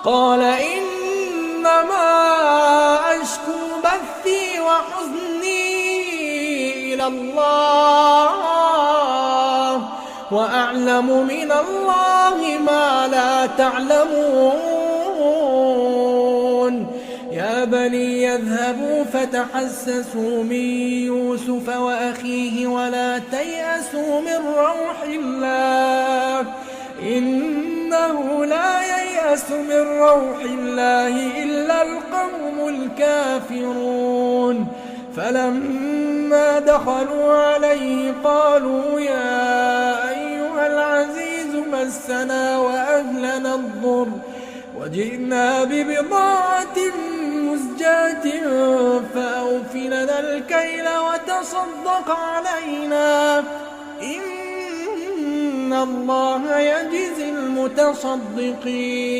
قال إنما أشكو بثي وحزني إلى الله وأعلم من الله ما لا تعلمون يا بني يذهبوا فتحسسوا من يوسف وأخيه ولا تيأسوا من روح الله إنه لا ييأس من روح الله إلا القوم الكافرون فلما دخلوا عليه قالوا يا أيها العزيز مسنا وأهلنا الضر وجئنا ببضاعة مزجاة فأوف لنا الكيل وتصدق علينا إن الله يجزي المتصدقين